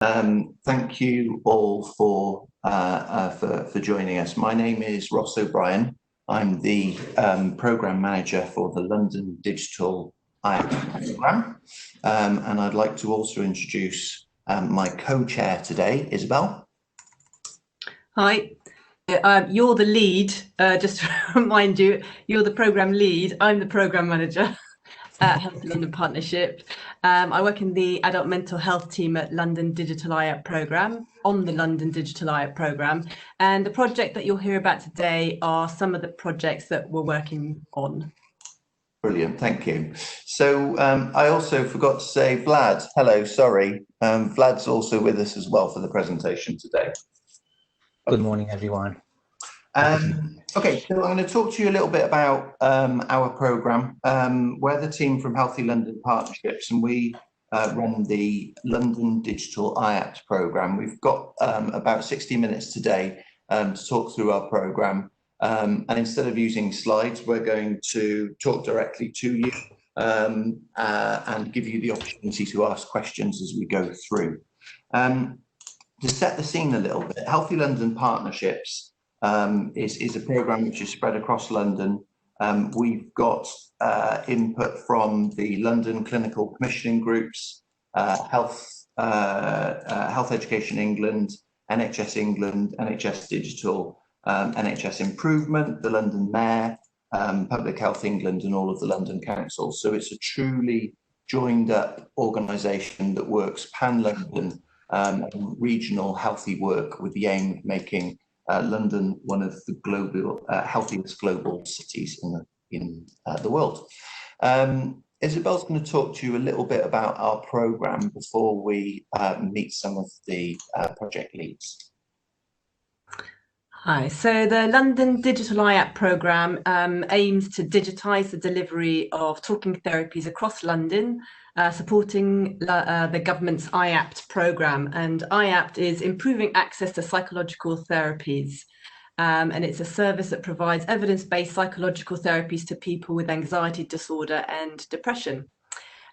Thank you all for joining us. My name is Ross O'Brien. I'm the Programme Manager for the London Digital IAPT programme. And I'd like to also introduce my co-chair today, Isabel. Hi. You're the lead, just to remind you, you're the programme lead. I'm the programme manager at Health London Partnership. I work in the adult mental health team at London Digital IAPT programme, on the London Digital IAPT programme. And the project that you'll hear about today are some of the projects that we're working on. Brilliant, thank you. So I also forgot to say, Vlad, hello, sorry. Vlad's also with us as well for the presentation today. Good morning, everyone. Okay, so I'm going to talk to you a little bit about our programme. We're the team from Healthy London Partnerships, and we run the London Digital IAPT programme. We've got about 60 minutes today to talk through our programme. And instead of using slides, we're going to talk directly to you and give you the opportunity to ask questions as we go through. To set the scene a little bit, Healthy London Partnerships is a programme which is spread across London. We've got input from the London Clinical Commissioning Groups, Health Education England, NHS England, NHS Digital, NHS Improvement, the London Mayor, Public Health England, and all of the London councils. So it's a truly joined up organisation that works pan-London regional healthy work with the aim of making London one of the global healthiest global cities in the world. Isabel's going to talk to you a little bit about our programme before we meet some of the project leads. Hi, so the London Digital IAPT programme aims to digitise the delivery of talking therapies across London, supporting the government's IAPT programme. And IAPT is improving access to psychological therapies. And it's a service that provides evidence-based psychological therapies to people with anxiety disorder and depression.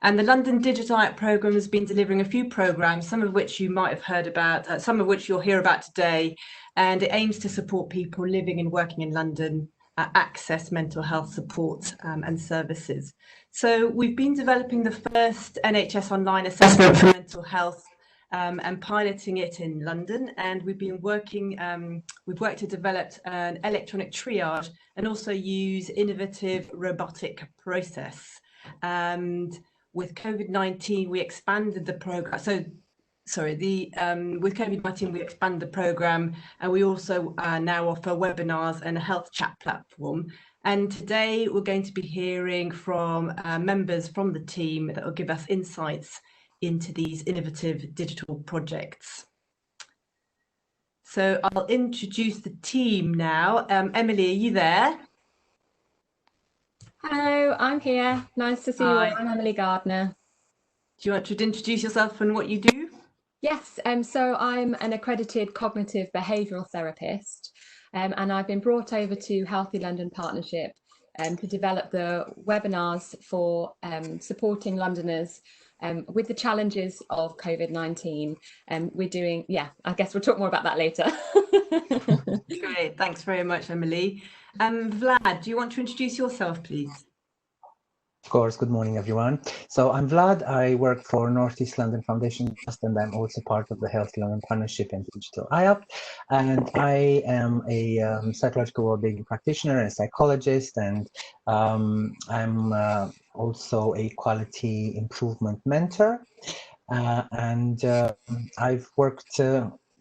And the London Digital IAPT programme has been delivering a few programmes, some of which you might have heard about, some of which you'll hear about today. And it aims to support people living and working in London access mental health support and services. So we've been developing the first NHS online assessment for mental health and piloting it in London. And we've been working, we've worked to develop an electronic triage and also use innovative robotic process. And with COVID-19, we expanded the program. With COVID-19, we expanded the programme, and we also now offer webinars and a HealthChat platform. And today we're going to be hearing from members from the team that will give us insights into these innovative digital projects. So I'll introduce the team now. Emily, are you there? Hello, I'm here. Nice to see you all. I'm Emily Gardner. Do you want to introduce yourself and what you do? Yes, so I'm an accredited cognitive behavioural therapist, and I've been brought over to Healthy London Partnership to develop the webinars for supporting Londoners with the challenges of COVID-19. We're doing, I guess we'll talk more about that later. Great, thanks very much, Emily. Vlad, do you want to introduce yourself, please? Of course, good morning, everyone. So I'm Vlad. I work for North East London Foundation Trust, and I'm also part of the Health London Partnership and Digital IAPT. And I am a psychological wellbeing practitioner and psychologist, and I'm also a quality improvement mentor. I've worked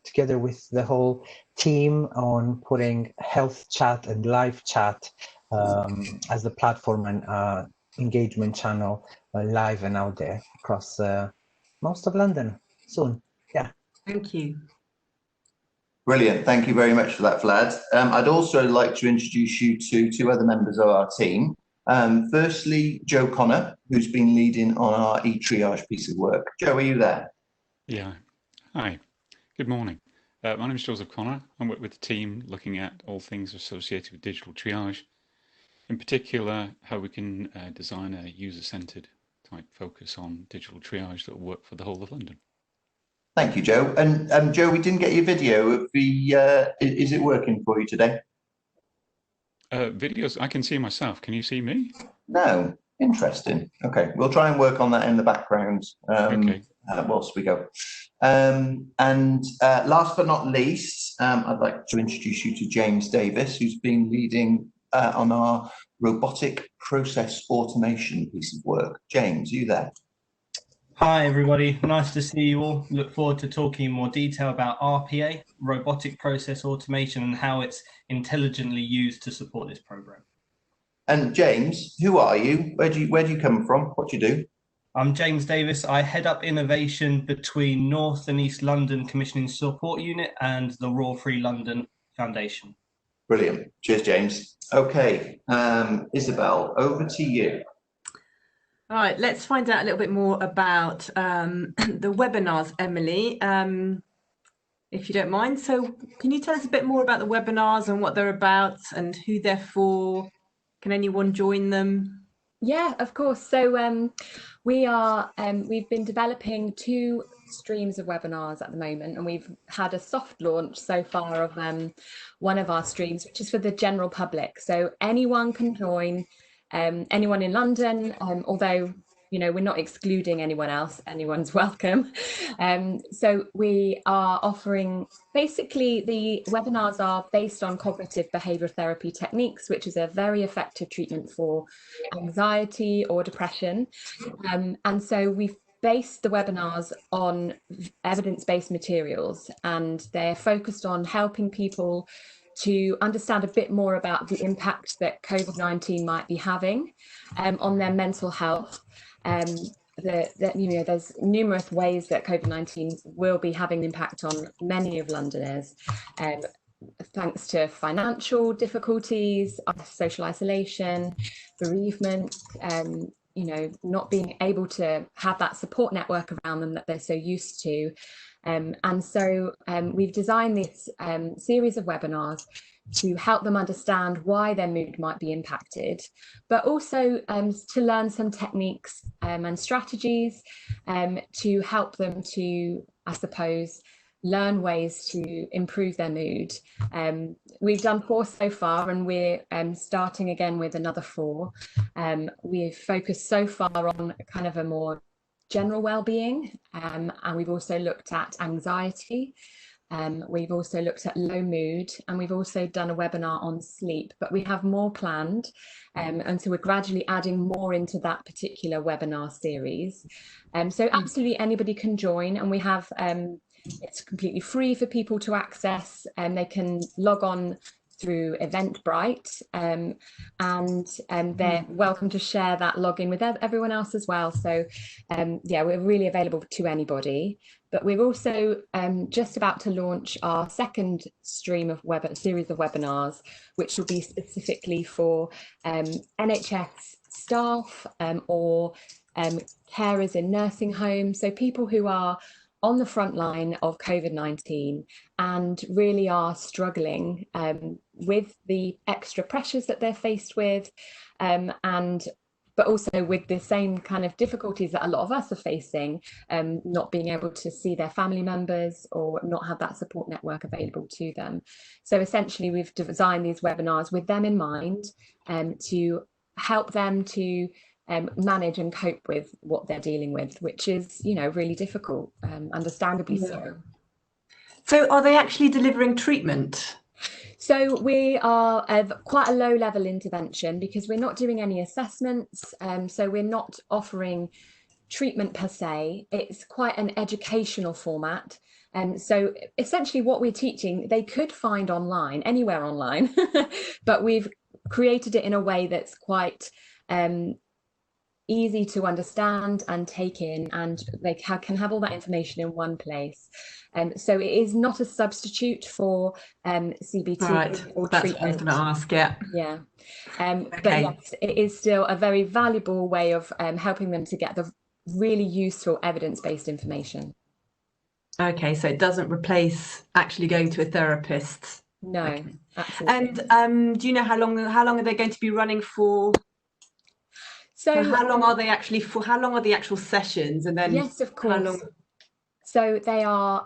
together with the whole team on putting HealthChat and LiveChat as the platform and engagement channel live and out there across most of London soon. Yeah. Thank you. Brilliant. Thank you very much for that, Vlad. I'd also like to introduce you to two other members of our team. Firstly, Joe Connor, who's been leading on our e-triage piece of work. Joe, are you there? Yeah. Hi. Good morning. My name is Joseph Connor. I work with the team looking at all things associated with digital triage. In particular, how we can design a user-centered type focus on digital triage that will work for the whole of London. Thank you, Joe. And Joe, we didn't get your video of the, is it working for you today? Videos, I can see myself. Can you see me? No. Interesting. Okay, we'll try and work on that in the background Okay. whilst we go. And last but not least, I'd like to introduce you to James Davis, who's been leading on our robotic process automation piece of work. James, are you there? Hi everybody, nice to see you all. Look forward to talking in more detail about RPA, robotic process automation, and how it's intelligently used to support this program. And James, who are you? Where do you come from? What do you do? I'm James Davis. I head up innovation between North and East London Commissioning Support Unit and the Royal Free London Foundation. Brilliant. Cheers, James. Okay, Isabel, over to you. All right, let's find out a little bit more about the webinars, Emily, if you don't mind. So can you tell us a bit more about the webinars and what they're about and who they're for? Can anyone join them? Yeah, of course. So we've been developing 2 streams of webinars at the moment, and we've had a soft launch so far of one of our streams, which is for the general public. So anyone can join. Anyone in London, although, you know, we're not excluding anyone else, anyone's welcome. So we are offering, basically the webinars are based on cognitive behavioral therapy techniques, which is a very effective treatment for anxiety or depression. And so we've based the webinars on evidence-based materials, and they're focused on helping people to understand a bit more about the impact that COVID-19 might be having on their mental health. There's numerous ways that COVID-19 will be having an impact on many of Londoners, thanks to financial difficulties, social isolation, bereavement, not being able to have that support network around them that they're so used to. And so we've designed this series of webinars to help them understand why their mood might be impacted, but also to learn some techniques and strategies to help them to, I suppose, learn ways to improve their mood. We've done 4 so far, and we're starting again with another 4. We've focused so far on kind of a more general well-being, and we've also looked at anxiety. We've also looked at low mood, and we've also done a webinar on sleep, but we have more planned. And so we're gradually adding more into that particular webinar series. So absolutely anybody can join, and we have, it's completely free for people to access, and they can log on through Eventbrite, and they're welcome to share that login with everyone else as well. So yeah, we're really available to anybody. But we're also just about to launch our second stream of series of webinars, which will be specifically for NHS staff or carers in nursing homes. So people who are on the front line of COVID-19 and really are struggling with the extra pressures that they're faced with, but also with the same kind of difficulties that a lot of us are facing, not being able to see their family members or not have that support network available to them. So essentially we've designed these webinars with them in mind, to help them to manage and cope with what they're dealing with, which is, really difficult, understandably so. So are they actually delivering treatment? So we are quite a low level intervention because we're not doing any assessments. So we're not offering treatment per se. It's quite an educational format. So essentially what we're teaching, they could find online, anywhere online, but we've created it in a way that's quite easy to understand and take in, and they can have all that information in one place. So it is not a substitute for CBT or That's treatment. what I was going to ask, yeah. Yeah. Okay. But yes, it is still a very valuable way of helping them to get the really useful evidence-based information. Okay, so it doesn't replace actually going to a therapist. No, okay. Absolutely. And do you know how long are they going to be running for? So how long are they actually for? How long are the actual sessions? And then yes, of course. So they are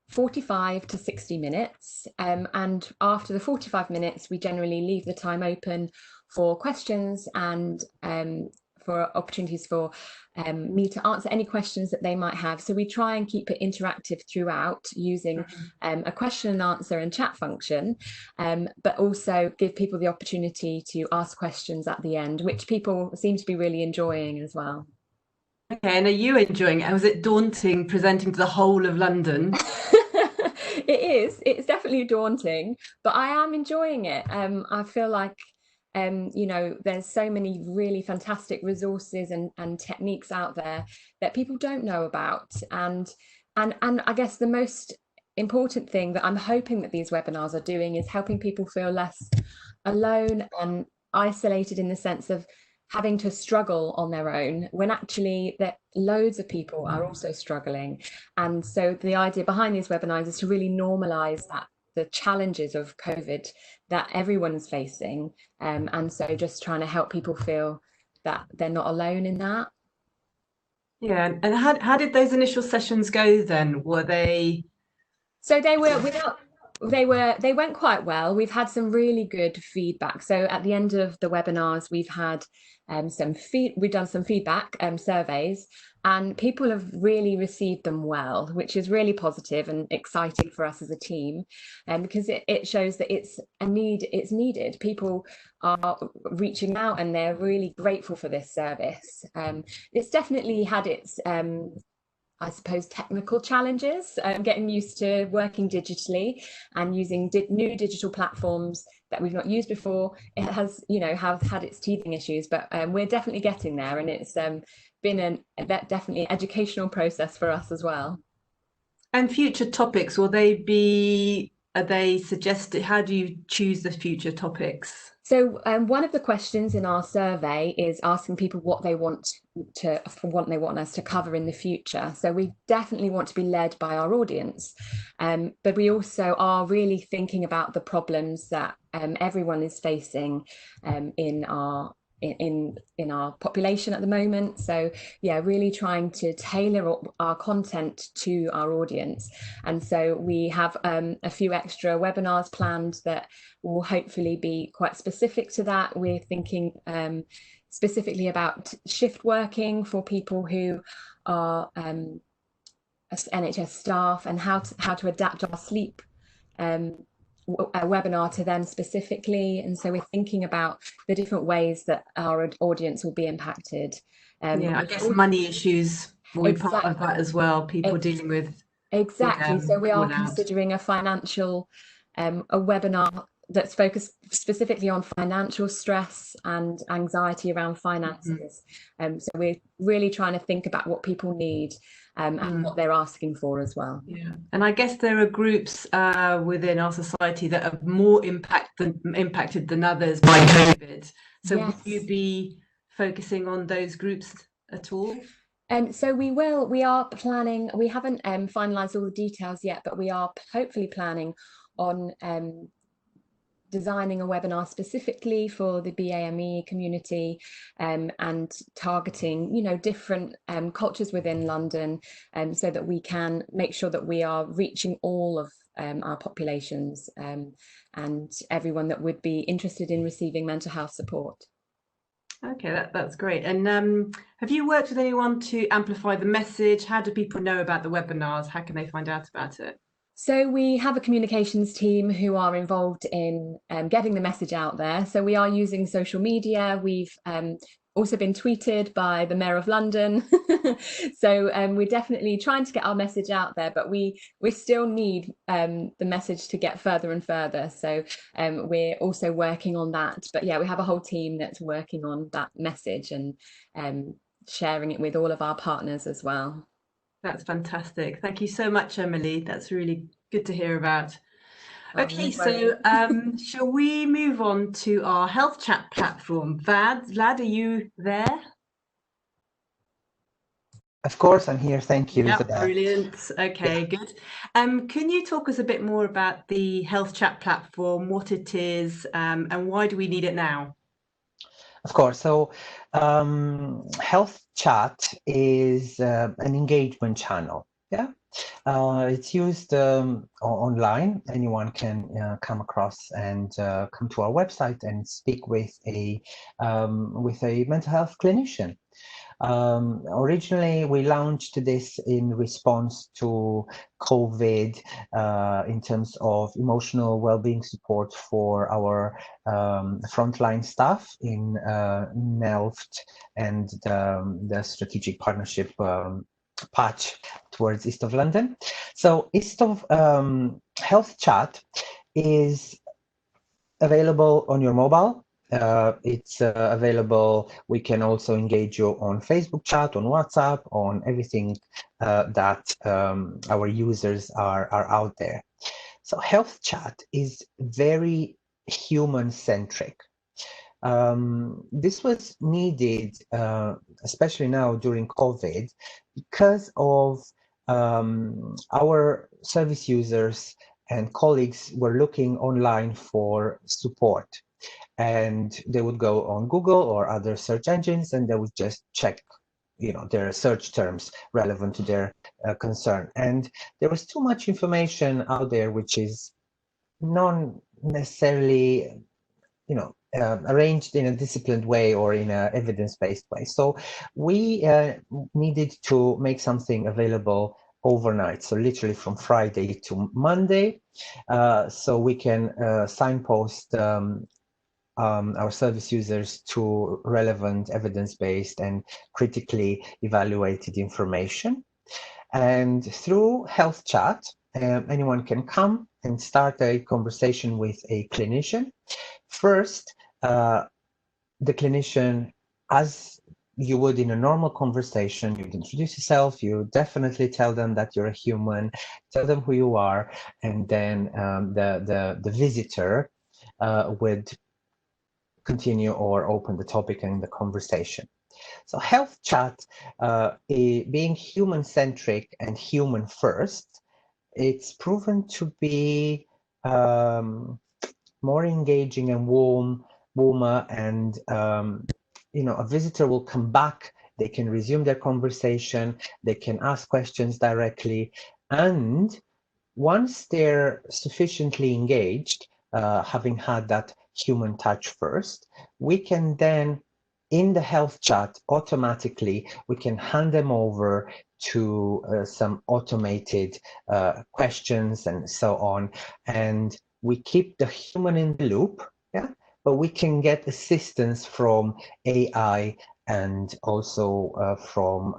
45 to 60 minutes. And after the 45 minutes, we generally leave the time open for questions and for opportunities for me to answer any questions that they might have. So we try and keep it interactive throughout using a question and answer and chat function, but also give people the opportunity to ask questions at the end, which people seem to be really enjoying as well. Okay, and are you enjoying it? Was it daunting presenting to the whole of London? It's definitely daunting, but I am enjoying it. I feel like you know, there's so many really fantastic resources and techniques out there that people don't know about, and I guess the most important thing that I'm hoping that these webinars are doing is helping people feel less alone and isolated, in the sense of having to struggle on their own, when actually that loads of people are also struggling. And so the idea behind these webinars is to really normalize that, the challenges of COVID that everyone's facing, and so just trying to help people feel that they're not alone in that. Yeah, and how did those initial sessions go then? Were they? So they went quite well. We've had some really good feedback. So at the end of the webinars, we've had we've done some feedback surveys, and people have really received them well, which is really positive and exciting for us as a team, because it shows that it's needed. People are reaching out and they're really grateful for this service. It's definitely had its I suppose technical challenges, getting used to working digitally and using new digital platforms that we've not used before. It has, you know, have had its teething issues, but we're definitely getting there, and it's been definitely an educational process for us as well. And future topics, are they suggested? How do you choose the future topics? So one of the questions in our survey is asking people what they want us to cover in the future. So we definitely want to be led by our audience, but we also are really thinking about the problems that everyone is facing in our population at the moment. So yeah, really trying to tailor our content to our audience. And so we have a few extra webinars planned that will hopefully be quite specific to that. We're thinking specifically about shift working for people who are NHS staff, and how to adapt our sleep a webinar to them specifically. And so we're thinking about the different ways that our audience will be impacted. Yeah, I guess money issues will be part of that as well, people dealing with. Exactly. So we are considering a financial a webinar that's focused specifically on financial stress and anxiety around finances. So we're really trying to think about what people need and what they're asking for as well. Yeah, and I guess there are groups within our society that are more impacted than others by COVID. So yes. Will you be focusing on those groups at all? So we are planning, we haven't finalised all the details yet, but we are hopefully planning on designing a webinar specifically for the BAME community, and targeting, you know, different cultures within London, so that we can make sure that we are reaching all of our populations and everyone that would be interested in receiving mental health support. Okay, that's great. And have you worked with anyone to amplify the message? How do people know about the webinars? How can they find out about it? So we have a communications team who are involved in getting the message out there. So we are using social media. We've also been tweeted by the Mayor of London. So we're definitely trying to get our message out there, but we still need the message to get further and further. So we're also working on that. But yeah, we have a whole team that's working on that message and sharing it with all of our partners as well. That's fantastic. Thank you so much, Emily. That's really good to hear about. Okay, so shall we move on to our HealthChat platform? Vlad, are you there? Of course, I'm here. Thank you. Yep, brilliant. Okay, good. Can you talk us a bit more about the HealthChat platform, what it is, and why do we need it now? Of course. So HealthChat is an engagement channel. Yeah, it's used online. Anyone can come across and come to our website and speak with a mental health clinician. Originally, we launched this in response to COVID in terms of emotional well-being support for our frontline staff in Nelft and the strategic partnership patch towards East of London. So East of HealthChat is available on your mobile. It's available. We can also engage you on Facebook chat, on WhatsApp, on everything that our users are out there. So HealthChat is very human-centric. This was needed, especially now during COVID, because of our service users and colleagues were looking online for support. And they would go on Google or other search engines, and they would just check, their search terms relevant to their concern. And there was too much information out there, which is not necessarily, arranged in a disciplined way or in an evidence-based way. So we needed to make something available overnight, so literally from Friday to Monday, so we can signpost our service users to relevant, evidence-based and critically evaluated information. And through HealthChat, anyone can come and start a conversation with a clinician. First, the clinician, as you would in a normal conversation, you'd introduce yourself, you definitely tell them that you're a human, tell them who you are, and then the visitor would continue or open the topic and the conversation. So HealthChat, being human-centric and human first, it's proven to be more engaging and warmer, and a visitor will come back, they can resume their conversation, they can ask questions directly, and once they're sufficiently engaged, having had that human touch first, we can then, in the HealthChat, automatically, we can hand them over to some automated questions and so on. And we keep the human in the loop, yeah, but we can get assistance from AI and also from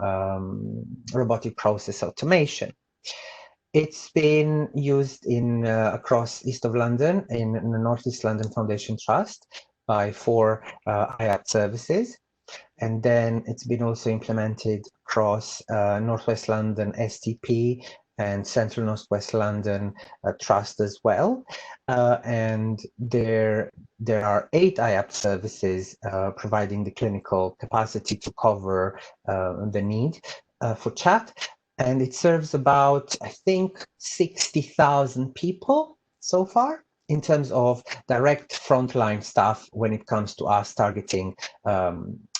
robotic process automation. It's been used in across East of London in the North East London Foundation Trust by 4 IAPT services. And then it's been also implemented across Northwest London STP and Central Northwest London Trust as well. And there are 8 IAPT services providing the clinical capacity to cover the need for chat. And it serves about, I think, 60,000 people so far in terms of direct frontline staff when it comes to us targeting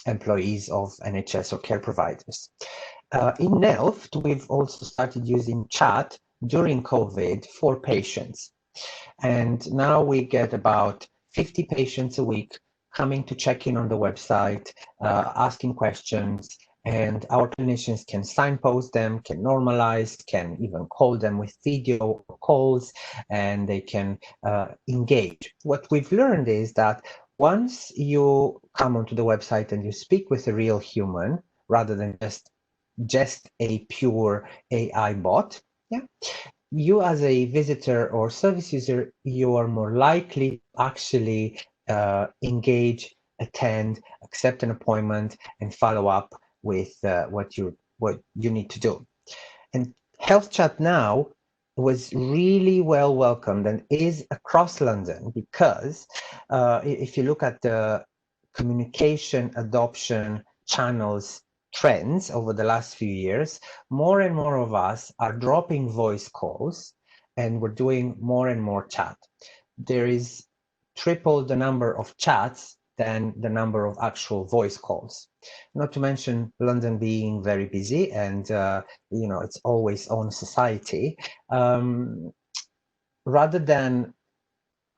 employees of NHS or care providers. In Nelft, we've also started using chat during COVID for patients. And now we get about 50 patients a week coming to check in on the website, asking questions, and our clinicians can signpost them, can normalize, can even call them with video calls, and they can engage. What we've learned is that once you come onto the website and you speak with a real human, rather than just a pure AI bot, yeah, you as a visitor or service user, you are more likely to actually engage, attend, accept an appointment, and follow up with what you need to do. And HealthChat now was really well welcomed and is across London, because if you look at the communication adoption channels trends over the last few years, more and more of us are dropping voice calls and we're doing more and more chat. There is triple the number of chats than the number of actual voice calls. Not to mention London being very busy and, you know, it's always on society. Rather than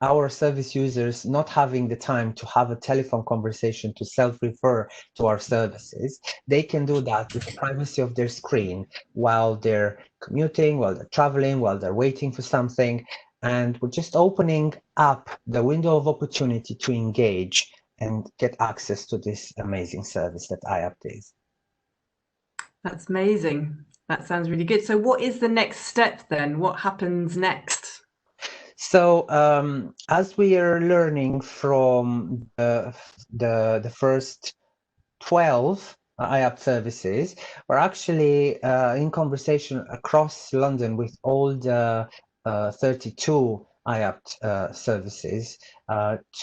our service users not having the time to have a telephone conversation to self-refer to our services, they can do that with the privacy of their screen while they're commuting, while they're traveling, while they're waiting for something. And we're just opening up the window of opportunity to engage and get access to this amazing service that IAPT is. That's amazing. That sounds really good. So what is the next step then? What happens next? So as we are learning from the first 12 IAPT services, we're actually in conversation across London with all the 32 IAPT services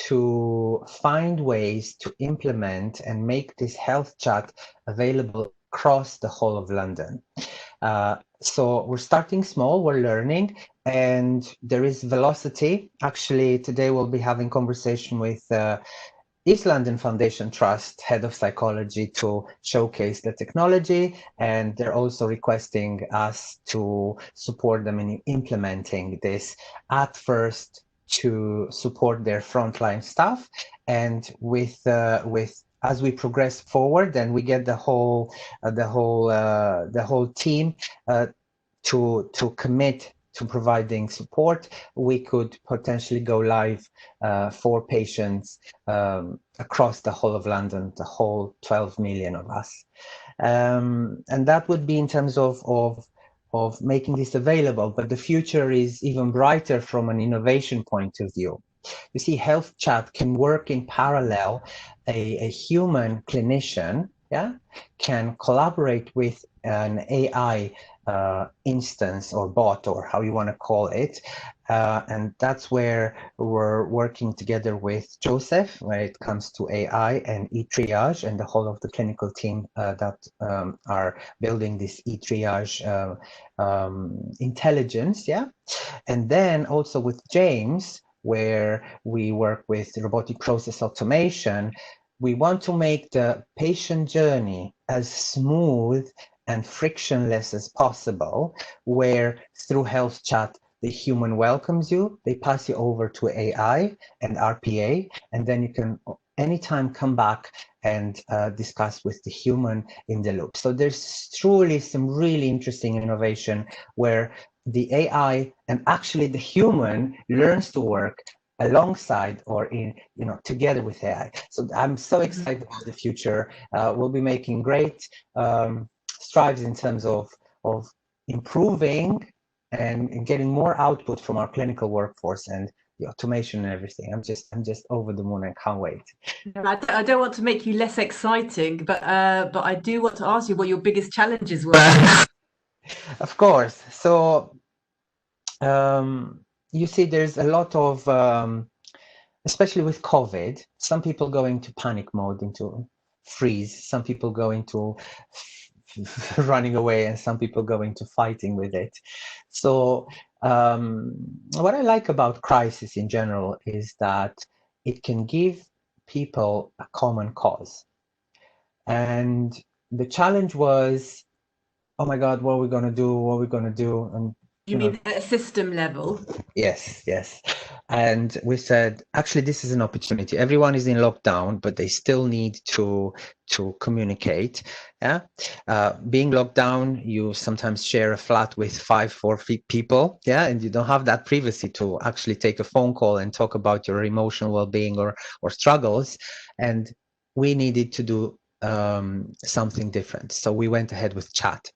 to find ways to implement and make this health chat available across the whole of London. So we're starting small, we're learning, and there is velocity. Actually, today we'll be having conversation with East London Foundation Trust Head of Psychology to showcase the technology, and they're also requesting us to support them in implementing this at first to support their frontline staff, and with as we progress forward, then we get the whole team to commit to providing support. We could potentially go live for patients across the whole of London, the whole 12 million of us. And that would be in terms of making this available, but the future is even brighter from an innovation point of view. You see, HealthChat can work in parallel. A human clinician, yeah, can collaborate with an AI instance or bot, or how you want to call it, and that's where we're working together with Joseph when it comes to AI and e-triage and the whole of the clinical team that are building this e-triage intelligence, yeah, and then also with James, where we work with robotic process automation. We want to make the patient journey as smooth and frictionless as possible, where through HealthChat, the human welcomes you, they pass you over to AI and RPA, and then you can anytime come back and discuss with the human in the loop. So there's truly some really interesting innovation where the AI and actually the human learns to work alongside or in, you know, together with AI. So I'm so excited about the future. We'll be making great strides in terms of improving and getting more output from our clinical workforce and the automation and everything. I'm just over the moon and can't wait. I don't want to make you less exciting, but I do want to ask you what your biggest challenges were. Of course. So you see, there's a lot of, especially with COVID, some people go into panic mode, into freeze, some people go into running away, and some people go into fighting with it. So what I like about crisis in general is that it can give people a common cause. And the challenge was, oh my God, what are we going to do? What are we going to do? And you mean at a system level? Yes, yes. And we said, actually, this is an opportunity. Everyone is in lockdown, but they still need to communicate. Yeah. Being locked down, you sometimes share a flat with 4 people. Yeah. And you don't have that privacy to actually take a phone call and talk about your emotional well-being or struggles. And we needed to do something different. So we went ahead with chat.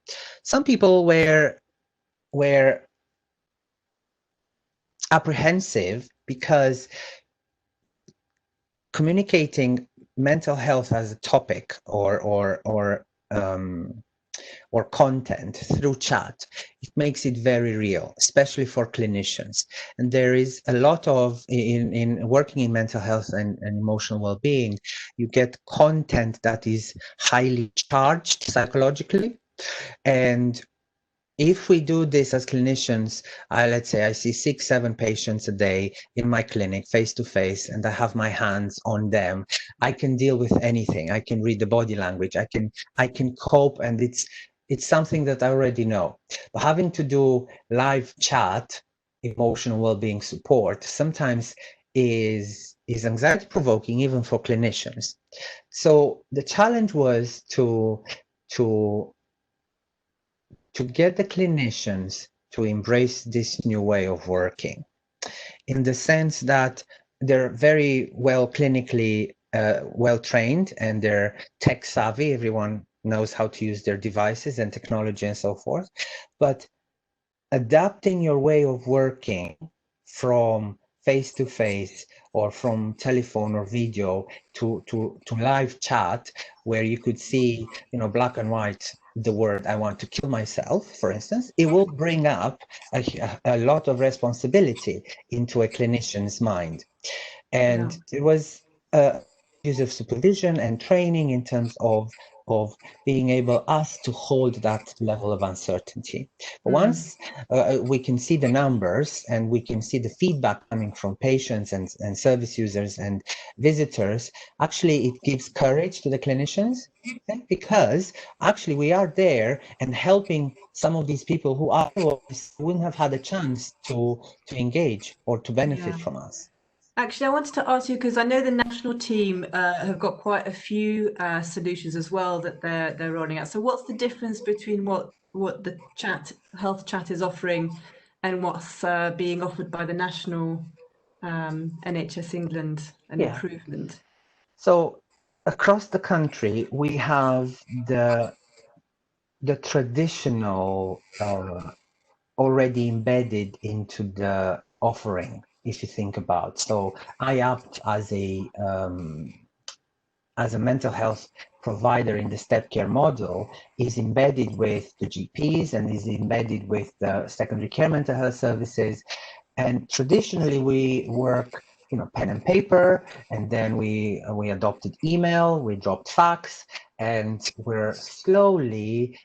Some people were apprehensive because communicating mental health as a topic or content through chat, it makes it very real, especially for clinicians. And there is a lot of, in working in mental health and emotional well-being, you get content that is highly charged psychologically, and if we do this as clinicians, let's say I see 6-7 patients a day in my clinic face to face, and I have my hands on them, I can deal with anything. I can read the body language. I can cope, and it's something that I already know. But having to do live chat, emotional well-being support, sometimes is anxiety provoking even for clinicians. So the challenge was to get the clinicians to embrace this new way of working, in the sense that they're very well clinically well trained, and they're tech savvy. Everyone knows how to use their devices and technology and so forth. But adapting your way of working from face to face, or from telephone or video to live chat, where you could see, black and white, the word "I want to kill myself," for instance, it will bring up a lot of responsibility into a clinician's mind. And it was use of supervision and training in terms of being able us to hold that level of uncertainty. But once we can see the numbers, and we can see the feedback coming from patients and service users and visitors, actually it gives courage to the clinicians, because actually we are there and helping some of these people who otherwise wouldn't have had a chance to engage or to benefit from us. Actually, I wanted to ask you, because I know the national team have got quite a few solutions as well that they're rolling out. So what's the difference between what the HealthChat is offering and what's being offered by the national NHS England and improvement? So across the country, we have the traditional already embedded into the offering, if you think about. So IAPT as a mental health provider in the step care model is embedded with the GPs and is embedded with the secondary care mental health services. And traditionally we work, pen and paper, and then we adopted email, we dropped fax, and we're slowly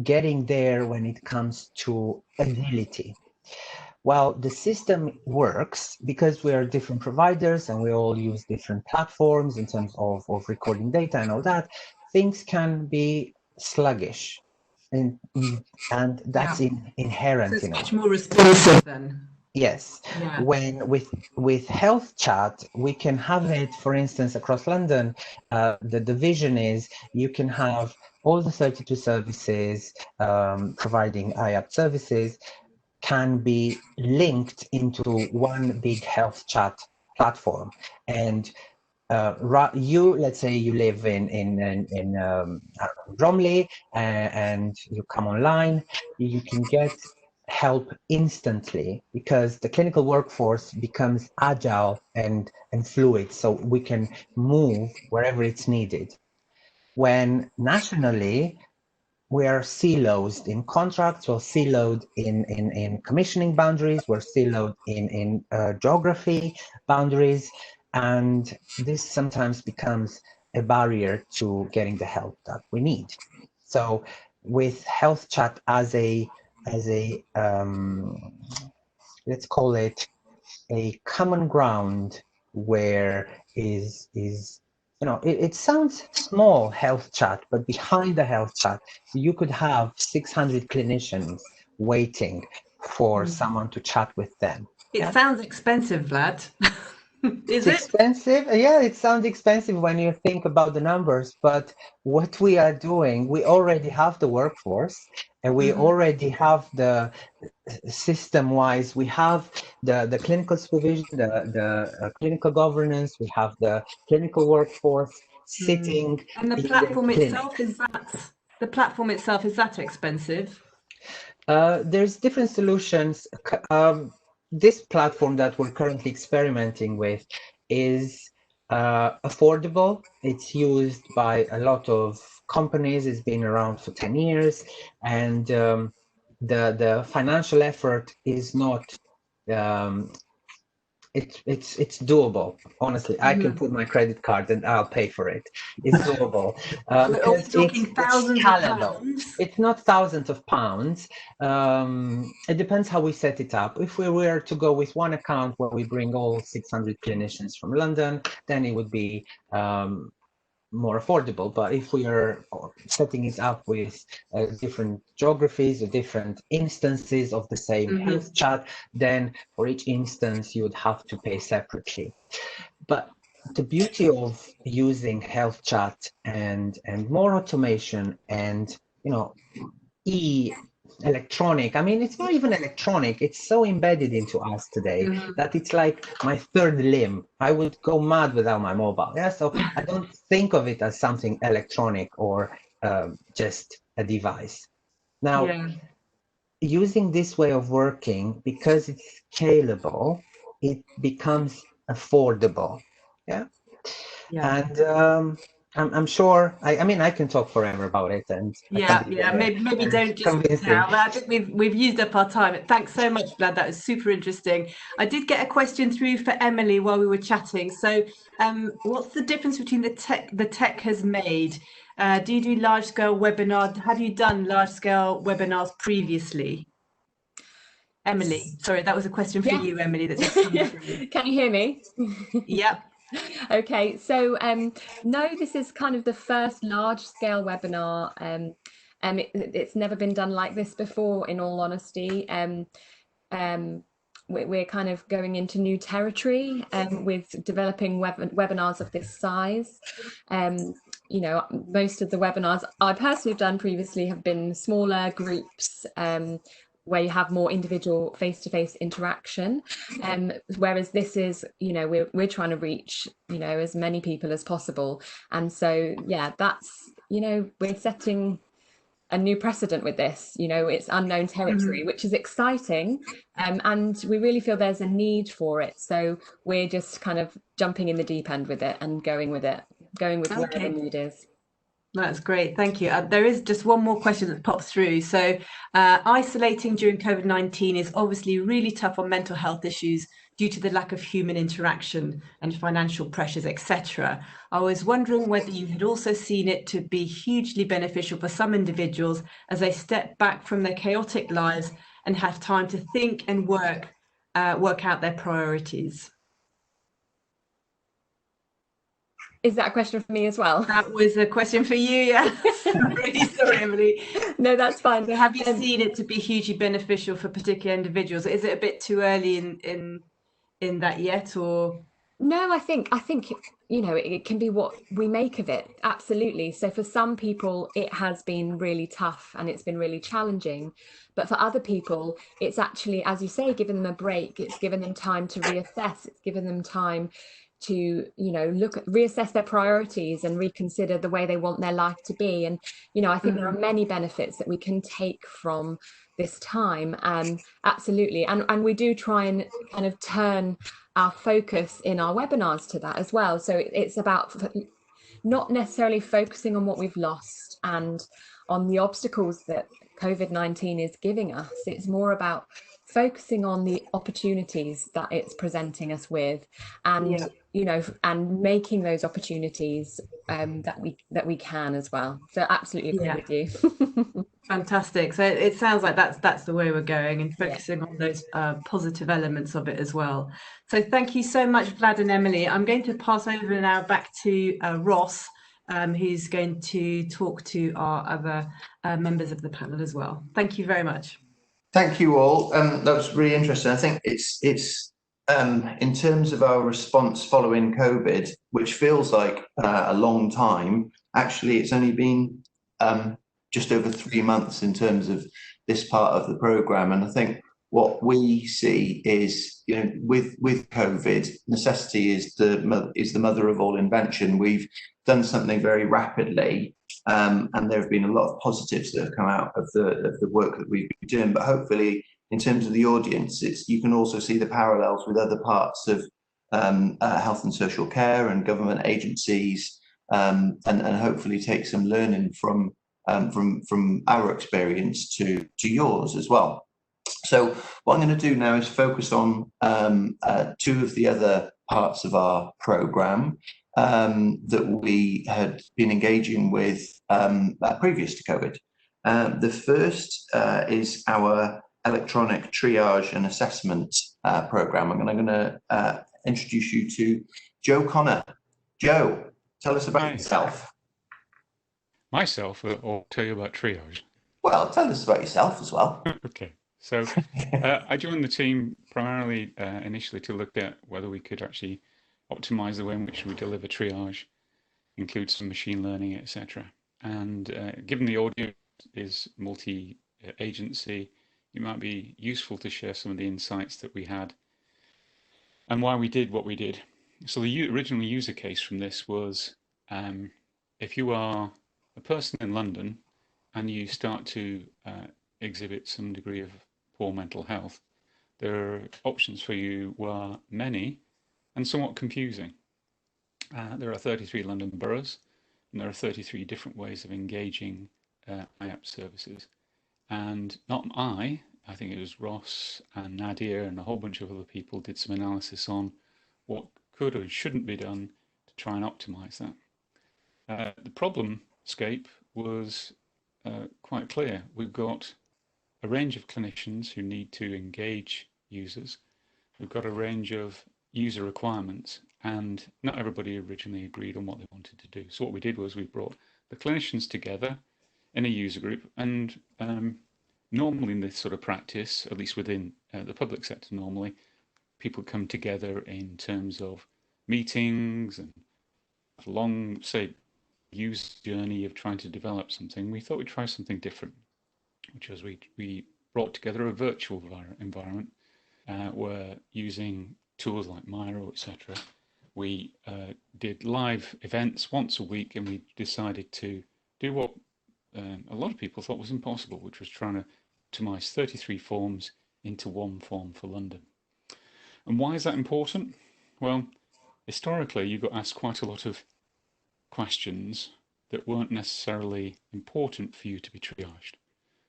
getting there when it comes to agility. Well, the system works because we are different providers and we all use different platforms in terms of recording data and all that. Things can be sluggish, and that's inherent. So it's much more responsive then. Yes. When with HealthChat, we can have it, for instance, across London. The vision is you can have all the 32 services providing IAPT services can be linked into one big HealthChat platform. And let's say you live in Bromley, and you come online, you can get help instantly, because the clinical workforce becomes agile and fluid, so we can move wherever it's needed. When nationally, we are siloed in contracts, we're siloed in commissioning boundaries, we're siloed in geography boundaries, and this sometimes becomes a barrier to getting the help that we need. So with HealthChat as a let's call it a common ground, where it sounds small, HealthChat, but behind the HealthChat, you could have 600 clinicians waiting for someone to chat with them. It sounds expensive, Vlad. Is it expensive? Yeah, it sounds expensive when you think about the numbers, but what we are doing, we already have the workforce, and we already have the system-wise, we have the clinical supervision, the clinical governance, we have the clinical workforce sitting. And the platform itself, is that expensive? There's different solutions. This platform that we're currently experimenting with is affordable. It's used by a lot of companies. It's been around for 10 years, and the financial effort is not it's doable. Honestly, I can put my credit card and I'll pay for it. It's doable. We're also Because talking thousands of pounds. It's not thousands of pounds. It depends how we set it up. If we were to go with one account where we bring all 600 clinicians from London, then it would be more affordable. But if we are setting it up with different geographies or different instances of the same HealthChat, then for each instance you would have to pay separately. But the beauty of using HealthChat and more automation and, you know, electronic, I mean, it's not even electronic, it's so embedded into us today that it's like my third limb. I would go mad without my mobile. Yeah, so I don't think of it as something electronic or just a device. Now, using this way of working, because it's scalable, it becomes affordable. And I'm sure, I mean, I can talk forever about it, and maybe don't just now, but I think we've used up our time. Thanks so much, Vlad. That was super interesting. I did get a question through for Emily while we were chatting. So what's the difference between the tech has made? Do you do large-scale webinars? Have you done large-scale webinars previously? Emily, sorry, that was a question for you, Emily. That's just come through. Can you hear me? Yep. Okay, so no, this is kind of the first large-scale webinar. It's never been done like this before, in all honesty. We're kind of going into new territory with developing webinars of this size. You know, most of the webinars I personally have done previously have been smaller groups, where you have more individual face-to-face interaction, whereas this is, you know, we're trying to reach, you know, as many people as possible. And so, yeah, that's, you know, we're setting a new precedent with this. You know, it's unknown territory, which is exciting, and we really feel there's a need for it. So we're just kind of jumping in the deep end with it and going with where the need is. That's great, thank you. There is just one more question that popped through. So isolating during COVID-19 is obviously really tough on mental health issues due to the lack of human interaction and financial pressures, etc. I was wondering whether you had also seen it to be hugely beneficial for some individuals as they step back from their chaotic lives and have time to think and work out their priorities. Is that a question for me as well? That was a question for you, yeah. I'm really sorry, Emily. No, that's fine. So have you seen it to be hugely beneficial for particular individuals? Is it a bit too early in that yet, or? No, I think you know, it can be what we make of it. Absolutely. So for some people, it has been really tough and it's been really challenging. But for other people, it's actually, as you say, given them a break. It's given them time to reassess. It's given them time to, you know, reassess their priorities and reconsider the way they want their life to be. And, you know, I think there are many benefits that we can take from this time. Absolutely. And we do try and kind of turn our focus in our webinars to that as well. So it's about not necessarily focusing on what we've lost and on the obstacles that COVID-19 is giving us. It's more about focusing on the opportunities that it's presenting us with, and you know, and making those opportunities that we can as well. So absolutely agree with you. Fantastic. So it sounds like that's the way we're going, and focusing on those positive elements of it as well. So thank you so much, Vlad and Emily. I'm going to pass over now back to Ross, who's going to talk to our other members of the panel as well. Thank you very much. Thank you all. That was really interesting. I think it's in terms of our response following COVID, which feels like a long time. Actually, it's only been just over 3 months in terms of this part of the programme. And I think what we see is, you know, with COVID, necessity is the mother of all invention. We've done something very rapidly, and there have been a lot of positives that have come out of the work that we've been doing. But hopefully, in terms of the audience, you can also see the parallels with other parts of health and social care and government agencies, and hopefully take some learning from our experience to yours as well. So what I'm going to do now is focus on two of the other parts of our programme that we had been engaging with previous to COVID. The first is our electronic triage and assessment programme. I'm going to introduce you to Joe Connor. Joe, tell us about yourself. Myself, or tell you about triage? Well, tell us about yourself as well. Okay. So I joined the team primarily initially to look at whether we could actually optimize the way in which we deliver triage, include some machine learning, etc. And given the audience is multi-agency, it might be useful to share some of the insights that we had and why we did what we did. So the original user case from this was if you are a person in London and you start to exhibit some degree of poor mental health, their options for you were many and somewhat confusing. There are 33 London boroughs, and there are 33 different ways of engaging IAPT services. And not I think it was Ross and Nadia and a whole bunch of other people did some analysis on what could or shouldn't be done to try and optimize that. The problem scape was quite clear. We've got a range of clinicians who need to engage users. We've got a range of user requirements, and not everybody originally agreed on what they wanted to do. So what we did was we brought the clinicians together in a user group, and normally in this sort of practice, at least within the public sector normally, people come together in terms of meetings and a long, say, user journey of trying to develop something. We thought we'd try something different, which was we brought together a virtual environment where using tools like Miro, etc. We did live events once a week, and we decided to do what a lot of people thought was impossible, which was trying to optimize 33 forms into one form for London. And why is that important? Well, historically, you got asked quite a lot of questions that weren't necessarily important for you to be triaged.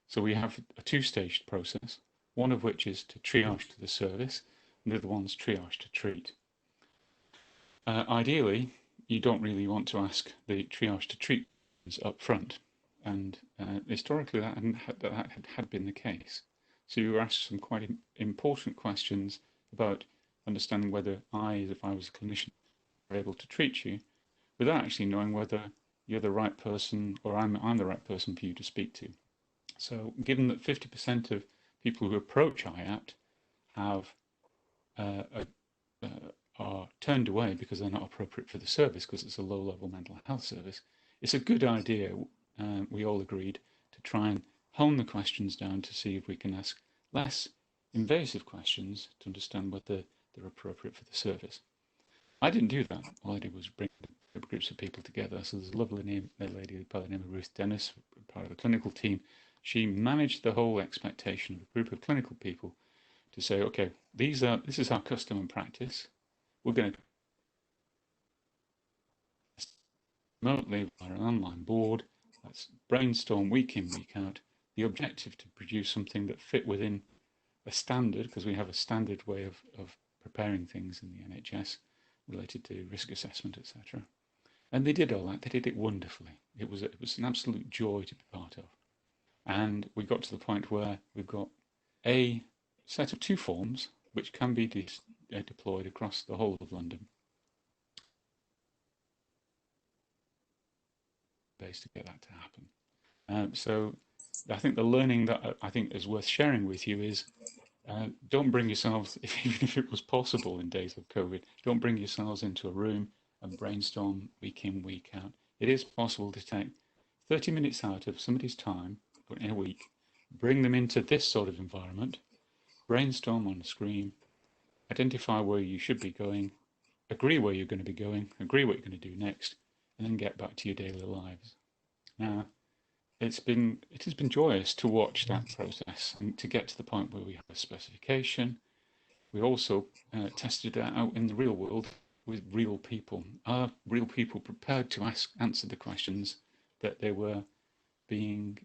So we have a two-staged process, one of which is to triage to the service, and the other one's triage to treat. Ideally, you don't really want to ask the triage to treat up front, and historically that had been the case. So you were asked some quite important questions about understanding whether if I was a clinician, were able to treat you, without actually knowing whether you're the right person or I'm the right person for you to speak to. So given that 50% of people who approach IAPT are turned away because they're not appropriate for the service, because it's a low-level mental health service, it's a good idea, we all agreed, to try and hone the questions down to see if we can ask less invasive questions to understand whether they're appropriate for the service. I didn't do that. All I did was bring groups of people together. So there's a lovely lady by the name of Ruth Dennis, part of the clinical team. She managed the whole expectation of a group of clinical people to say, okay, this is our custom and practice. We're going to remotely via an online board. Let's brainstorm week in, week out. The objective to produce something that fit within a standard, because we have a standard way of preparing things in the NHS related to risk assessment, etc. And they did all that. They did it wonderfully. It was an absolute joy to be part of. And we got to the point where we've got a set of 2 forms which can be deployed across the whole of London, base to get that to happen. So I think the learning that I think is worth sharing with you is don't bring yourselves, even if it was possible in days of COVID, don't bring yourselves into a room and brainstorm week in, week out. It is possible to take 30 minutes out of somebody's time in a week, bring them into this sort of environment, brainstorm on the screen, identify where you should be going, agree where you're going to be going, agree what you're going to do next, and then get back to your daily lives. Now, it has been joyous to watch that process and to get to the point where we have a specification. We also tested that out in the real world with real people. Are real people prepared to answer the questions that they were being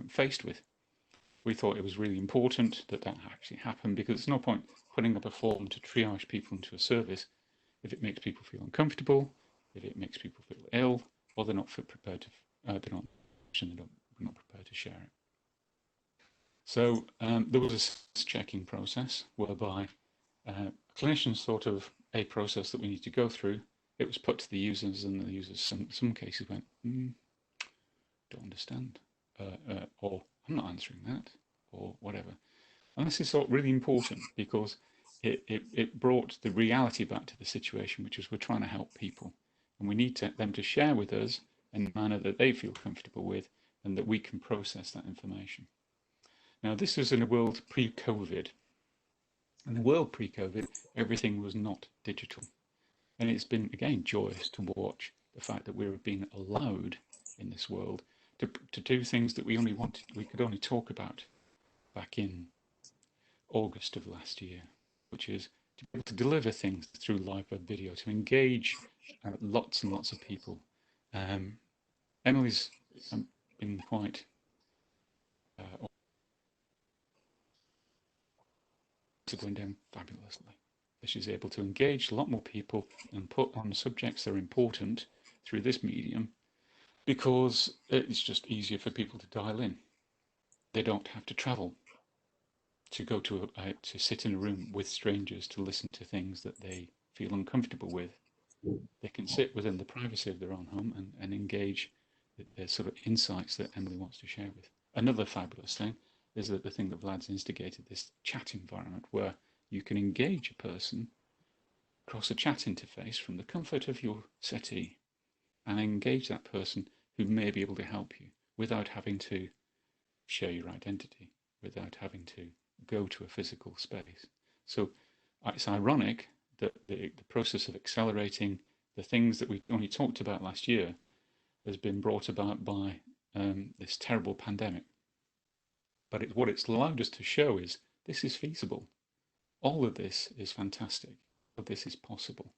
faced with? we thought it was really important that that actually happened, because there's no point putting up a form to triage people into a service if it makes people feel uncomfortable, if it makes people feel ill, or they're not prepared to, they're not prepared to share it. So there was a sense checking process whereby clinicians thought of a process that we need to go through. It was put to the users, and the users, some cases went, don't understand, or I'm not answering that, or whatever. And this is sort of really important, because it brought the reality back to the situation, which is we're trying to help people, and we need them to share with us in a manner that they feel comfortable with, and that we can process that information. Now, this was in a world pre-COVID. In the world pre-COVID, everything was not digital. And it's been, again, joyous to watch the fact that we're being allowed in this world to do things that we could only talk about back in August of last year, which is to be able to deliver things through live web video, to engage lots and lots of people. Emily's been quite going down fabulously. She's able to engage a lot more people and put on subjects that are important through this medium, because it's just easier for people to dial in. They don't have to travel to go to sit in a room with strangers to listen to things that they feel uncomfortable with. They can sit within the privacy of their own home and engage the sort of insights that Emily wants to share with. Another fabulous thing is that the thing that Vlad's instigated, this chat environment where you can engage a person across a chat interface from the comfort of your settee and engage that person who may be able to help you without having to share your identity, without having to go to a physical space. So it's ironic that the process of accelerating the things that we only talked about last year has been brought about by this terrible pandemic. But what it's allowed us to show is this is feasible. All of this is fantastic, but this is possible.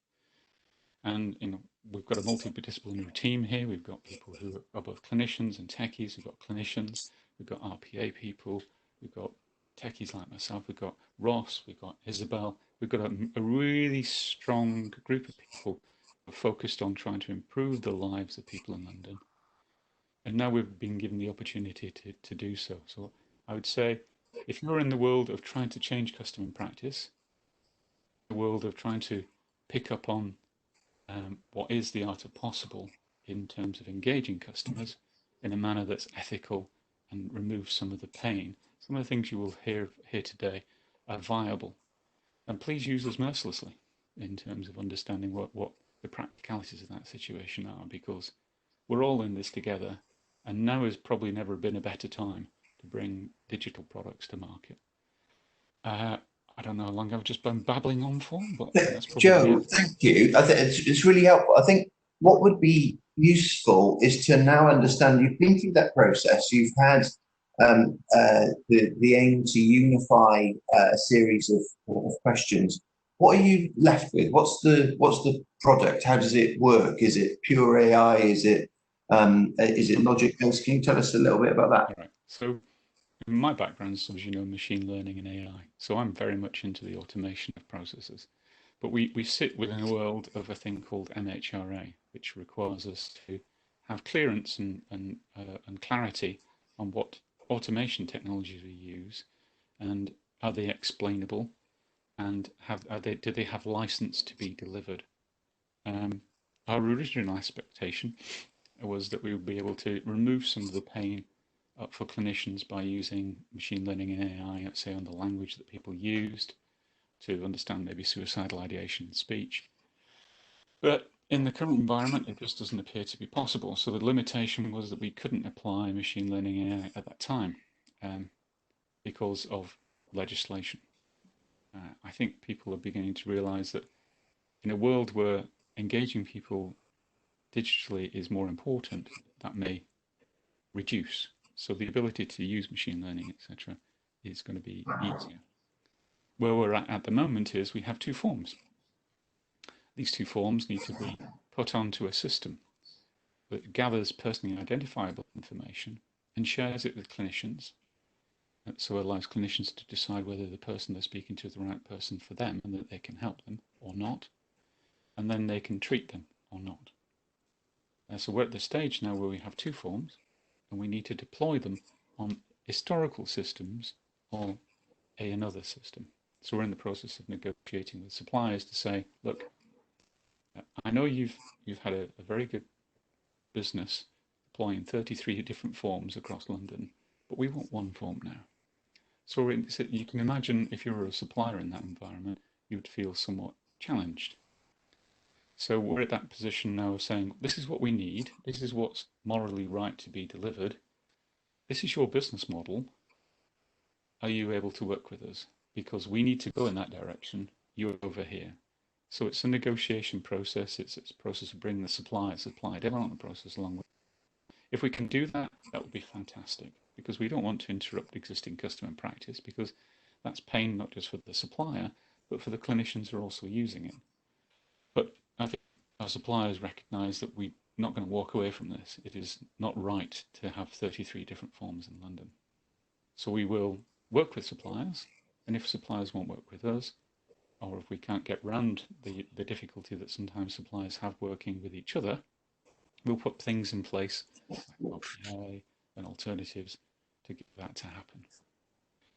And we've got a multidisciplinary team here. We've got people who are both clinicians and techies. We've got clinicians. We've got RPA people. We've got techies like myself. We've got Ross. We've got Isabel. We've got a really strong group of people who are focused on trying to improve the lives of people in London. And now we've been given the opportunity to do so. So I would say, if you're in the world of trying to change customer practice, the world of trying to pick up on what is the art of possible in terms of engaging customers in a manner that's ethical and removes some of the pain, some of the things you will hear today are viable. And please use us mercilessly in terms of understanding what the practicalities of that situation are, because we're all in this together, and now has probably never been a better time to bring digital products to market. I don't know how long I've just been babbling on for, but that's probably Joe, thank you. I think it's really helpful. I think what would be useful is to now understand, you've been through that process, you've had the aim to unify a series of questions. What are you left with? What's the product? How does it work? Is it pure AI? Is it logic based? Can you tell us a little bit about that? All right. So my background is, as you know, machine learning and AI. So I'm very much into the automation of processes. But we sit within a world of a thing called MHRA, which requires us to have clearance and clarity on what automation technologies we use, and are they explainable, and do they have license to be delivered? Our original expectation was that we would be able to remove some of the pain for clinicians by using machine learning and AI, let's say, on the language that people used to understand maybe suicidal ideation and speech. But in the current environment, it just doesn't appear to be possible. So the limitation was that we couldn't apply machine learning and AI at that time because of legislation. I think people are beginning to realize that in a world where engaging people digitally is more important, that may reduce. So the ability to use machine learning, etc., is going to be easier. Where we're at the moment is we have two forms. These two forms need to be put onto a system that gathers personally identifiable information and shares it with clinicians So it allows clinicians to decide whether the person they're speaking to is the right person for them and that they can help them or not, and then they can treat them or not. So we're at the stage now where we have two forms and we need to deploy them on historical systems or another system. So we're in the process of negotiating with suppliers to say, look, I know you've had a very good business deploying 33 different forms across London, but we want one form now. So you can imagine if you were a supplier in that environment, you would feel somewhat challenged. So we're at that position now of saying, this is what we need. This is what's morally right to be delivered. This is your business model. Are you able to work with us? Because we need to go in that direction. You're over here. So it's a negotiation process. It's a process of bringing the supply development process along with. If we can do that, that would be fantastic, because we don't want to interrupt existing customer practice, because that's pain not just for the supplier, but for the clinicians who are also using it. But I think our suppliers recognise that we're not going to walk away from this. It is not right to have 33 different forms in London. So we will work with suppliers, and if suppliers won't work with us, or if we can't get round the difficulty that sometimes suppliers have working with each other, we'll put things in place like RPA and alternatives to get that to happen.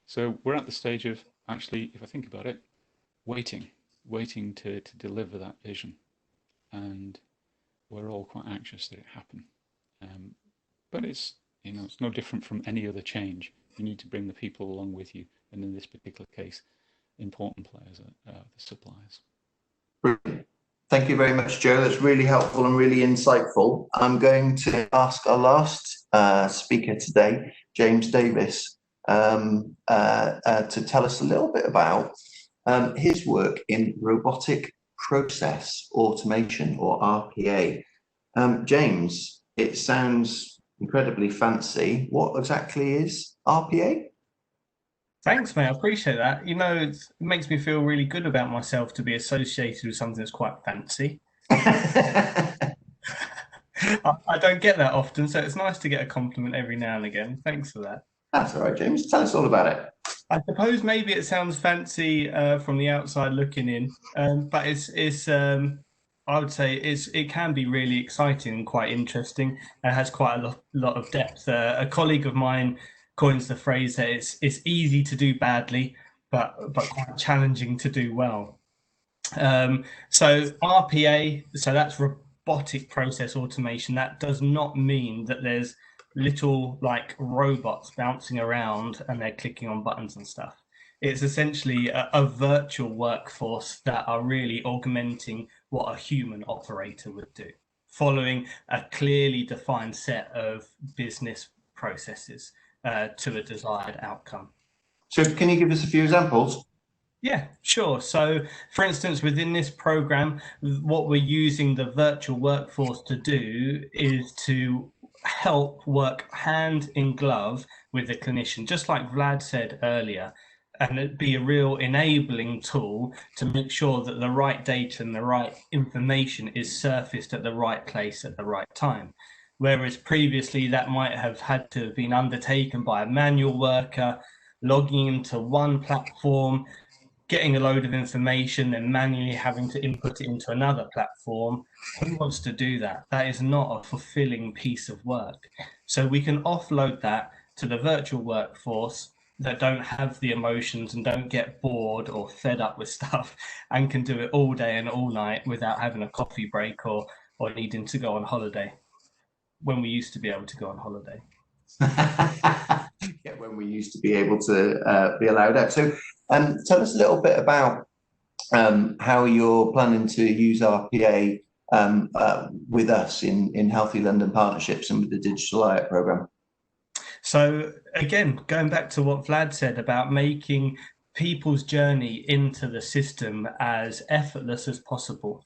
So we're at the stage of, actually, if I think about it, waiting to deliver that vision. And we're all quite anxious that it happen. But it's no different from any other change. You need to bring the people along with you. And in this particular case, important players are the suppliers. Brilliant. Thank you very much, Joe. That's really helpful and really insightful. I'm going to ask our last speaker today, James Davis, to tell us a little bit about his work in robotic process automation, or RPA. James, it sounds incredibly fancy. What exactly is RPA? Thanks, mate. I appreciate that. It makes me feel really good about myself to be associated with something that's quite fancy. I don't get that often, so it's nice to get a compliment every now and again. Thanks for that. That's all right, James. Tell us all about it. I suppose maybe it sounds fancy from the outside looking in, but it's I would say it can be really exciting and quite interesting, and has quite a lot of depth. A colleague of mine coins the phrase that it's easy to do badly, but quite challenging to do well. So RPA, so that's robotic process automation. That does not mean that there's little like robots bouncing around and they're clicking on buttons and stuff. It's essentially a virtual workforce that are really augmenting what a human operator would do, following a clearly defined set of business processes to a desired outcome. So can you give us a few examples? Yeah, sure. So for instance, within this program, what we're using the virtual workforce to do is to help work hand in glove with the clinician, just like Vlad said earlier, and it'd be a real enabling tool to make sure that the right data and the right information is surfaced at the right place at the right time. Whereas previously that might have had to have been undertaken by a manual worker, logging into one platform, getting a load of information, then manually having to input it into another platform. Who wants to do that? That is not a fulfilling piece of work. So we can offload that to the virtual workforce that don't have the emotions and don't get bored or fed up with stuff, and can do it all day and all night without having a coffee break or needing to go on holiday, when we used to be able to go on holiday. Yeah, when we used to be able to be allowed out. So tell us a little bit about how you're planning to use RPA with us in Healthy London Partnerships and with the Digital IAPT programme. So again, going back to what Vlad said about making people's journey into the system as effortless as possible.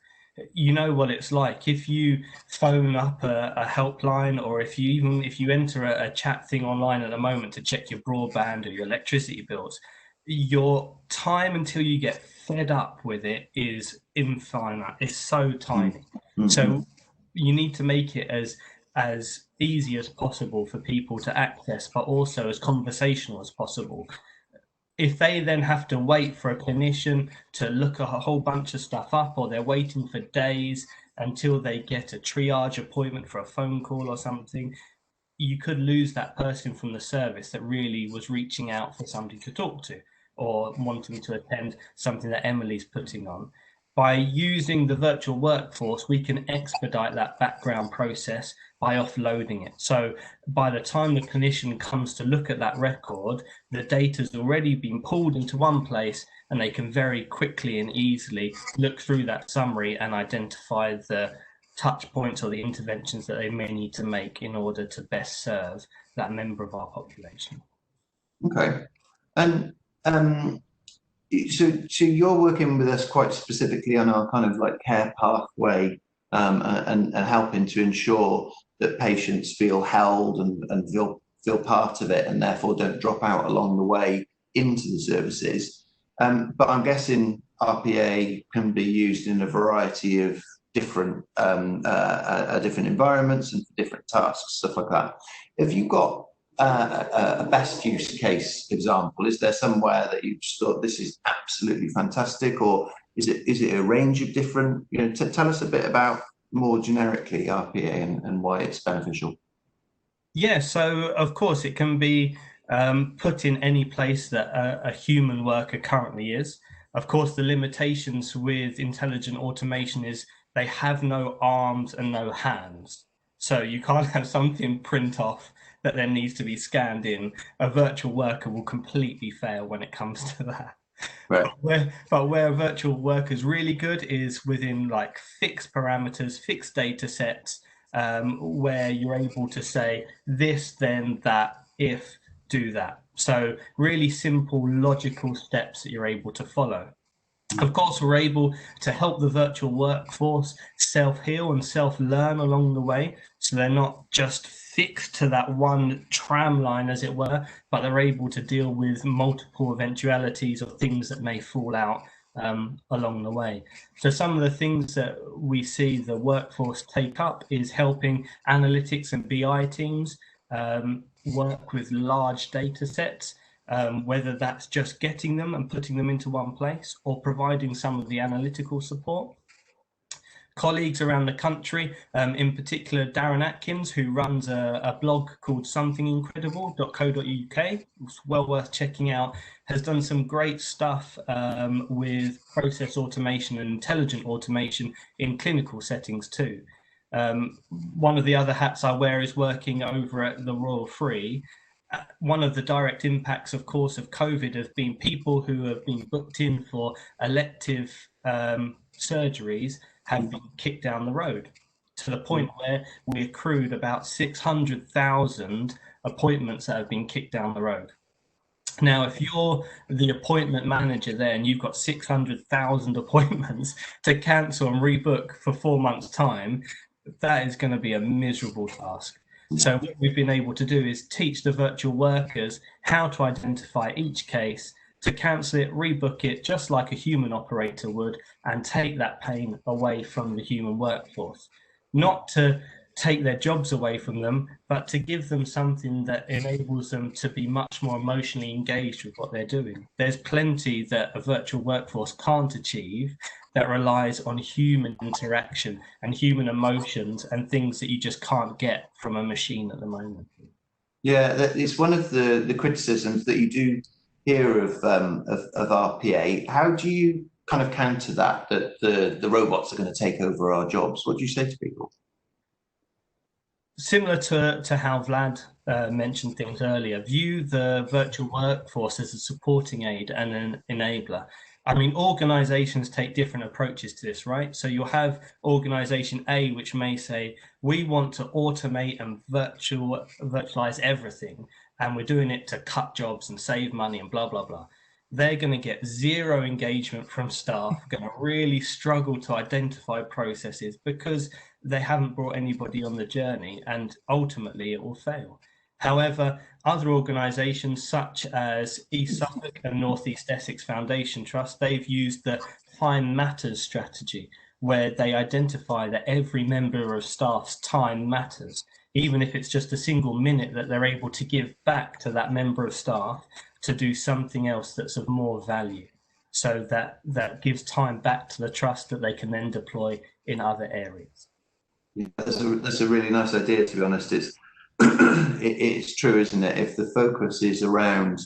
You know what it's like if you phone up a helpline, or if you enter a chat thing online at the moment to check your broadband or your electricity bills, your time until you get fed up with it is infinite. It's so tiny. Mm-hmm. So you need to make it as easy as possible for people to access, but also as conversational as possible. If they then have to wait for a clinician to look a whole bunch of stuff up, or they're waiting for days until they get a triage appointment for a phone call or something, you could lose that person from the service that really was reaching out for somebody to talk to or wanting to attend something that Emily's putting on. By using the virtual workforce, we can expedite that background process by offloading it. So by the time the clinician comes to look at that record, the data's already been pulled into one place, and they can very quickly and easily look through that summary and identify the touch points or the interventions that they may need to make in order to best serve that member of our population. Okay. And so you're working with us quite specifically on our kind of like care pathway, and helping to ensure that patients feel held and feel part of it, and therefore don't drop out along the way into the services. But I'm guessing RPA can be used in a variety of different different environments and different tasks, stuff like that. Have you got a best use case example? Is there somewhere that you just thought this is absolutely fantastic, or is it a range of different? Tell us a bit about more generically RPA and why it's beneficial. Yeah, so of course it can be put in any place that a human worker currently is. Of course, the limitations with intelligent automation is they have no arms and no hands. So you can't have something print off that then needs to be scanned in. A virtual worker will completely fail when it comes to that. Right. But where a virtual worker is really good is within like fixed parameters, fixed data sets, where you're able to say this, then that, if, do that. So really simple, logical steps that you're able to follow. Of course, we're able to help the virtual workforce self-heal and self-learn along the way. So they're not just fixed to that one tram line, as it were, but they're able to deal with multiple eventualities or things that may fall out along the way. So some of the things that we see the workforce take up is helping analytics and BI teams work with large data sets. Whether that's just getting them and putting them into one place or providing some of the analytical support. Colleagues around the country, in particular Darren Atkins, who runs a blog called somethingincredible.co.uk, it's well worth checking out, has done some great stuff with process automation and intelligent automation in clinical settings too. One of the other hats I wear is working over at the Royal Free. One of the direct impacts, of course, of COVID has been people who have been booked in for elective surgeries have been kicked down the road, to the point where we accrued about 600,000 appointments that have been kicked down the road. Now, if you're the appointment manager there and you've got 600,000 appointments to cancel and rebook for 4 months' time, that is going to be a miserable task. So what we've been able to do is teach the virtual workers how to identify each case, to cancel it, rebook it, just like a human operator would, and take that pain away from the human workforce. Not to take their jobs away from them, but to give them something that enables them to be much more emotionally engaged with what they're doing. There's plenty that a virtual workforce can't achieve that relies on human interaction and human emotions and things that you just can't get from a machine at the moment. Yeah, it's one of the criticisms that you do hear of RPA. How do you kind of counter that the robots are going to take over our jobs? What do you say to people? Similar to how Vlad mentioned things earlier, view the virtual workforce as a supporting aid and an enabler. I mean, organizations take different approaches to this, right? So you'll have organization A, which may say, we want to automate and virtualize everything, and we're doing it to cut jobs and save money and blah, blah, blah. They're going to get zero engagement from staff, going to really struggle to identify processes because they haven't brought anybody on the journey, and ultimately it will fail. However, other organisations such as East Suffolk and North East Essex Foundation Trust, they've used the time matters strategy, where they identify that every member of staff's time matters. even if it's just a single minute that they're able to give back to that member of staff to do something else that's of more value. So that gives time back to the trust that they can then deploy in other areas. Yeah, that's a really nice idea, to be honest. It's true, isn't it? If the focus is around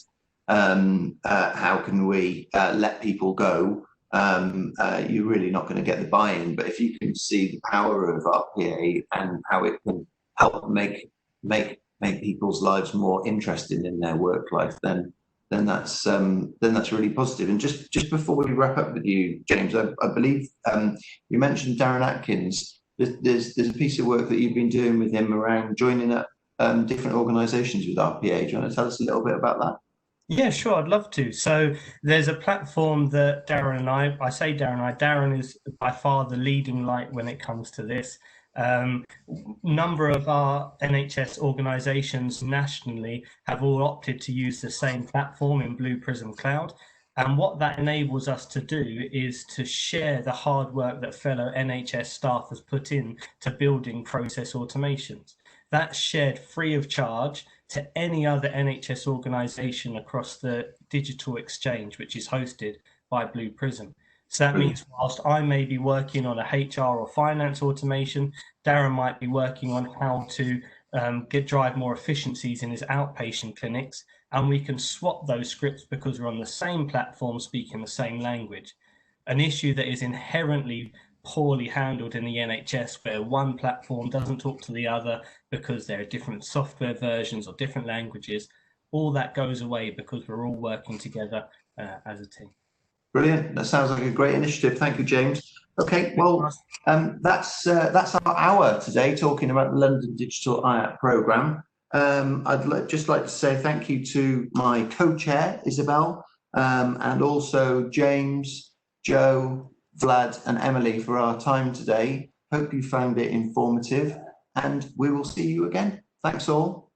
how can we let people go, you're really not going to get the buy-in. But if you can see the power of RPA and how it can help make people's lives more interesting in their work life, then that's really positive. And just before we wrap up with you, James, I believe you mentioned Darren Atkins. There's a piece of work that you've been doing with him around joining up different organisations with RPA. Do you want to tell us a little bit about that? Yeah, sure, I'd love to. So there's a platform that Darren is by far the leading light when it comes to this. Number of our NHS organisations nationally have all opted to use the same platform in Blue Prism Cloud. And what that enables us to do is to share the hard work that fellow NHS staff has put in to building process automations. That's shared free of charge to any other NHS organisation across the digital exchange, which is hosted by Blue Prism. So that means whilst I may be working on a HR or finance automation, Darren might be working on how to drive more efficiencies in his outpatient clinics, and we can swap those scripts because we're on the same platform speaking the same language. An issue that is inherently poorly handled in the NHS, where one platform doesn't talk to the other because there are different software versions or different languages, all that goes away because we're all working together as a team. Brilliant. That sounds like a great initiative. Thank you, James. Okay, well, that's our hour today talking about the London Digital IAPT programme. I'd just like to say thank you to my co-chair, Isabel, and also James, Joe, Vlad and Emily for our time today. Hope you found it informative, and we will see you again. Thanks all.